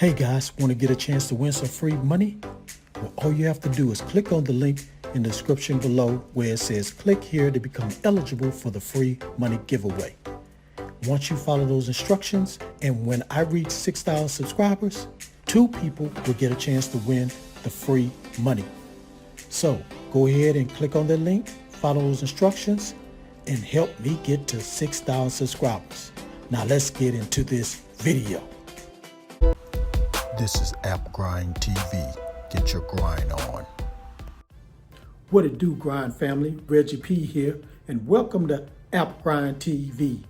Hey guys, want to get a chance to win some free money? Well, all you have to do is click on the link in the description below where it says click here to become eligible for the free money giveaway. Once you follow those instructions, and when I reach 6,000 subscribers, 2 people will get a chance to win the free money. So go ahead and click on the link, follow those instructions, and help me get to 6,000 subscribers. Now let's get into this video. This is App Grind TV. Get your grind on. What it do, Grind family? Reggie P here, and welcome to App Grind TV.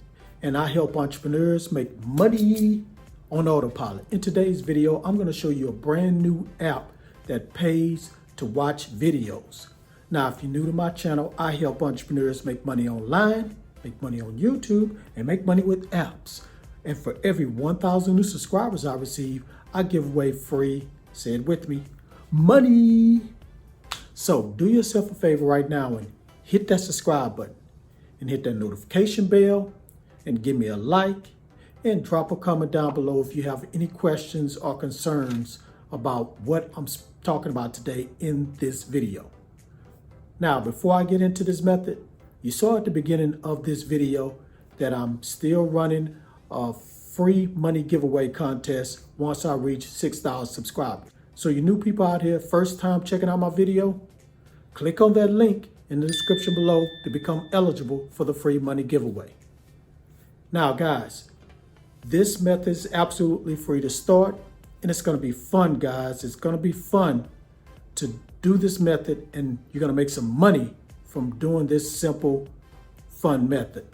And I help entrepreneurs make money on autopilot. In today's video, I'm going to show you a brand new app that pays to watch videos. Now, if you're new to my channel, I help entrepreneurs make money online, make money on YouTube, and make money with apps. And for every 1,000 new subscribers I receive, I give away free, say it with me, money. So do yourself a favor right now and hit that subscribe button and hit that notification bell and give me a like and drop a comment down below if you have any questions or concerns about what I'm talking about today in this video. Now, before I get into this method, you saw at the beginning of this video that I'm still running a free money giveaway contest once I reach 6,000 subscribers. So you new people out here, first time checking out my video, click on that link in the description below to become eligible for the free money giveaway. Now guys, this method is absolutely free to start, and it's going to be fun, guys. It's going to be fun to do this method, and you're going to make some money from doing this simple, fun method.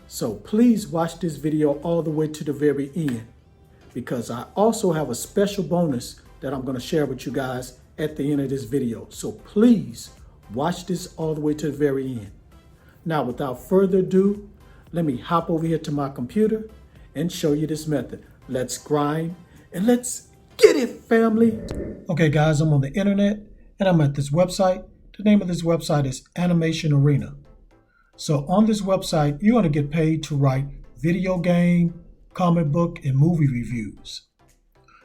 So please watch this video all the way to the very end, because I also have a special bonus that I'm going to share with you guys at the end of this video. So please watch this all the way to the very end. Now, without further ado, let me hop over here to my computer and show you this method. Let's grind and let's get it, family. Okay, guys, I'm on the internet and I'm at this website. The name of this website is Animation Arena. So on this website, you're going to get paid to write video game, comic book, and movie reviews.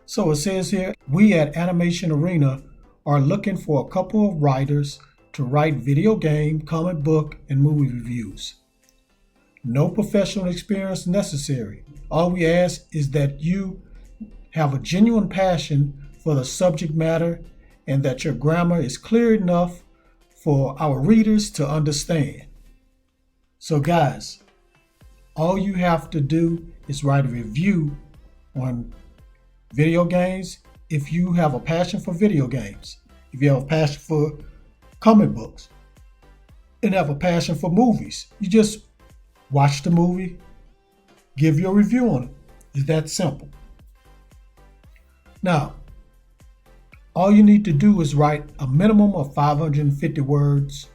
So it says here, we at Animation Arena are looking for a couple of writers to write video game, comic book, and movie reviews. No professional experience necessary. All we ask is that you have a genuine passion for the subject matter and that your grammar is clear enough for our readers to understand. So guys, all you have to do is write a review on video games if you have a passion for video games, if you have a passion for comic books, and have a passion for movies. You just watch the movie, give your review on it. It's that simple. Now, all you need to do is write a minimum of 550 words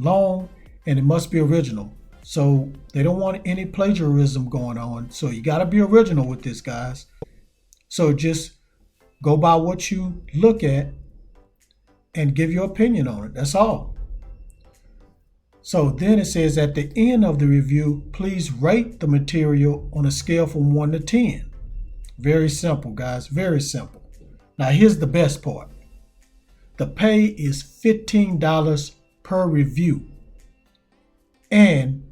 long, and it must be original. So they don't want any plagiarism going on. So you got to be original with this, guys. So just go by what you look at and give your opinion on it. That's all. So then it says at the end of the review, please rate the material on a scale from 1 to 10. Very simple, guys. Very simple. Now here's the best part. The pay is $15 per review. And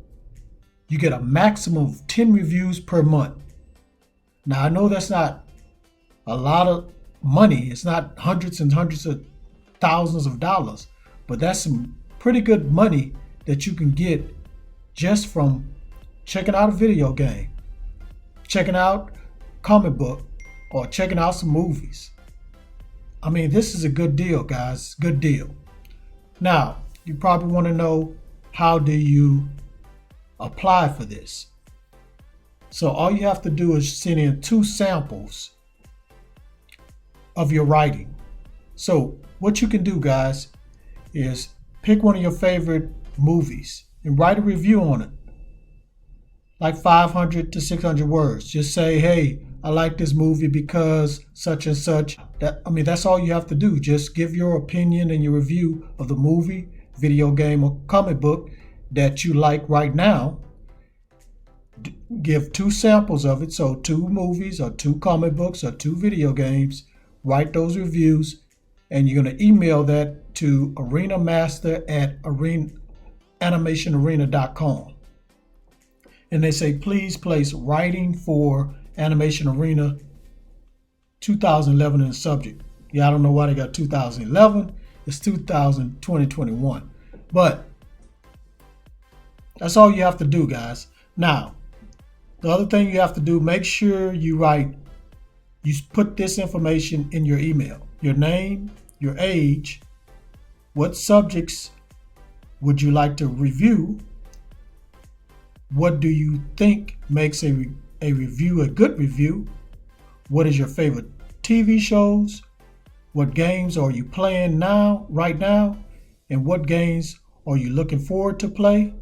you get a maximum of 10 reviews per month. Now, I know that's not a lot of money. It's not hundreds and hundreds of thousands of dollars, but that's some pretty good money that you can get just from checking out a video game, checking out a comic book, or checking out some movies. I mean, this is a good deal, guys. Good deal. Now, you probably want to know, how do you apply for this? So all you have to do is send in 2 samples of your writing. So what you can do, guys, is pick one of your favorite movies and write a review on it, like 500 to 600 words. Just say, hey, I like this movie because such and such. That's all you have to do. Just give your opinion and your review of the movie, video game, or comic book that you like right now, give 2 samples of it, so 2 movies or 2 comic books or 2 video games, write those reviews, and you're going to email that to arenamaster@animationarena.com. And they say, please place writing for Animation Arena 2011 in the subject. Yeah, I don't know why they got 2011. It's 2021. But that's all you have to do, guys. Now, the other thing you have to do, make sure you put this information in your email. Your name, your age, what subjects would you like to review, what do you think makes a review a good review, what is your favorite TV shows, what games are you playing right now, and what games are you looking forward to play,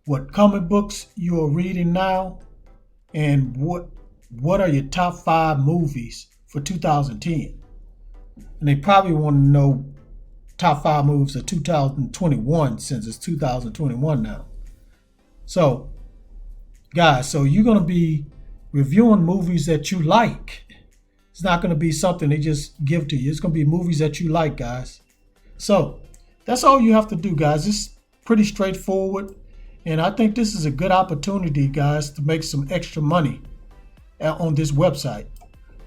what comic books you are reading now, and what are your top 5 movies for 2010. And they probably want to know top 5 movies of 2021 since it's 2021 now. So, guys, so you're going to be reviewing movies that you like. It's not going to be something they just give to you. It's going to be movies that you like, guys. So, that's all you have to do, guys. It's pretty straightforward. And I think this is a good opportunity, guys, to make some extra money on this website.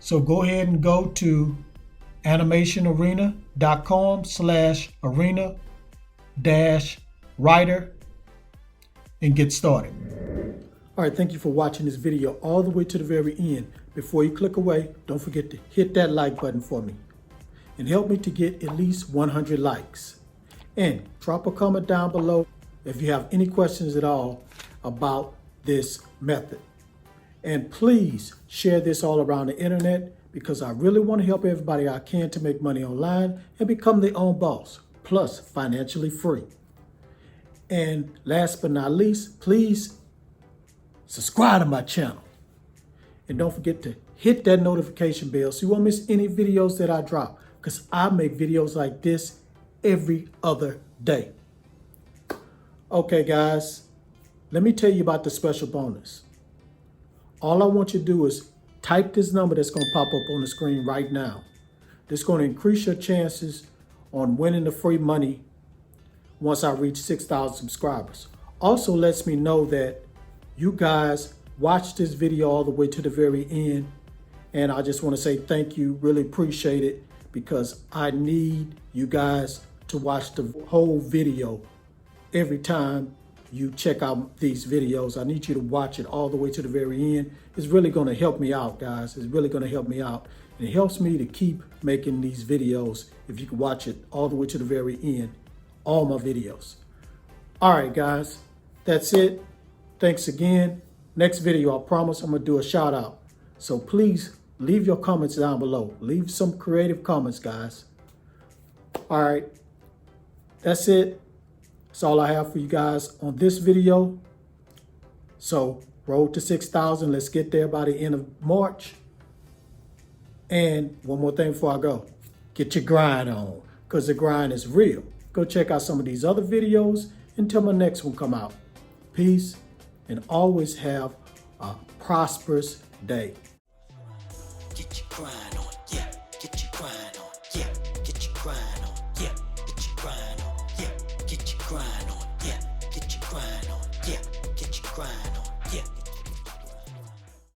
So go ahead and go to animationarena.com/arena-writer and get started. All right, thank you for watching this video all the way to the very end. Before you click away, don't forget to hit that like button for me and help me to get at least 100 likes. And drop a comment down below if you have any questions at all about this method. And please share this all around the internet because I really want to help everybody I can to make money online and become their own boss, plus financially free. And last but not least, please subscribe to my channel. And don't forget to hit that notification bell so you won't miss any videos that I drop, because I make videos like this every other day. Okay, guys, let me tell you about the special bonus. All I want you to do is type this number that's going to pop up on the screen right now. This is going to increase your chances on winning the free money once I reach 6,000 subscribers. Also lets me know that you guys watched this video all the way to the very end. And I just want to say thank you. Really appreciate it because I need you guys to watch the whole video every time you check out these videos. I need you to watch it all the way to the very end. It's really going to help me out, guys. It's really going to help me out. And it helps me to keep making these videos if you can watch it all the way to the very end, all my videos. All right, guys, that's it. Thanks again. Next video, I promise I'm going to do a shout out. So please leave your comments down below. Leave some creative comments, guys. All right, that's it. That's all I have for you guys on this video. So road to 6,000. Let's get there by the end of March. And one more thing before I go. Get your grind on, because the grind is real. Go check out some of these other videos until my next one come out. Peace, and always have a prosperous day. Get your grind.